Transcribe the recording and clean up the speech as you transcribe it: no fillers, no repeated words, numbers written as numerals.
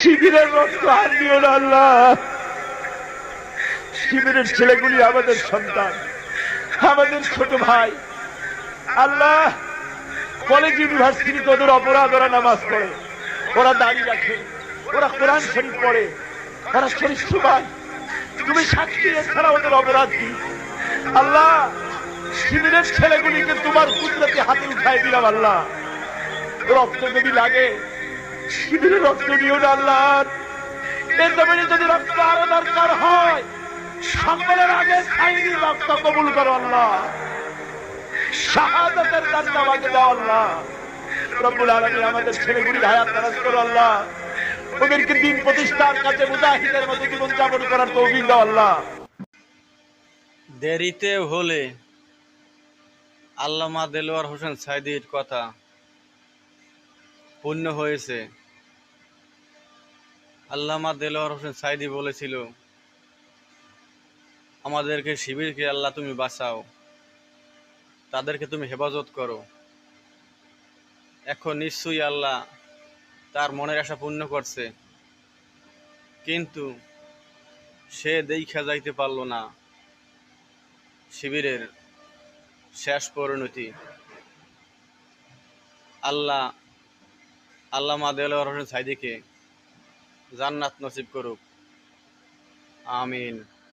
শিবিরের রক্ত আর দিও না আল্লাহ। শিবিরের ছেলেগুলি আমাদের সন্তান, আমাদের ছোট ভাই। আল্লাহ, কলেজ ইউনিভার্সিটিতে ওদের অপরাধ, ওরা নামাজ পড়ে, ওরা দাড়ি রাখে, ওরা কোরআন শরীফ পড়ে, ওরা শরীফ সুবান। তুমি সাক্ষী, এছাড়া ওদের অপরাধ কি? আল্লাহ, শিবিরের ছেলেগুলিকে তোমার কুদরতি হাতে উঠাই দিলাম আল্লাহ। রক্ত যদি লাগে শিবিরের রক্ত দিও না আল্লাহ। এর জমিনে যদি রক্ত আরো দরকার হয়, সকলের আগে সাইনি রক্ত কবুল করো আল্লাহ। শাহাদাতের দান আমাকে দাও আল্লাহ। রব্বুল আলামিন আমাদের ছেলেগুলির হায়াত দারাজ করো আল্লাহ। ওদেরকে দিন প্রতিষ্ঠার কাছে মুজাহিদের মতো জীবন যাপন করার তৌফিক দাও আল্লাহ। দেরিতে হলে আল্লামা দেলোয়ার হোসেন সাঈদীর কথা পূর্ণ হয়েছে। আল্লামা দেলোয়ার হোসেন সাঈদী বলেছিল, আমাদেরকে শিবিরকে আল্লাহ তুমি বাঁচাও, তাদেরকে তুমি হেফাজত করো। এখন নিশ্চয়ই আল্লাহ তার মনের আশা পূর্ণ করছে, কিন্তু সে দেখা যাইতে পারল না শিবিরের শেষ পরিণতি। আল্লাহ আল্লামা দেলোয়ার হোসেন সাঈদীকে জান্নাত নসিব করুক, আমিন।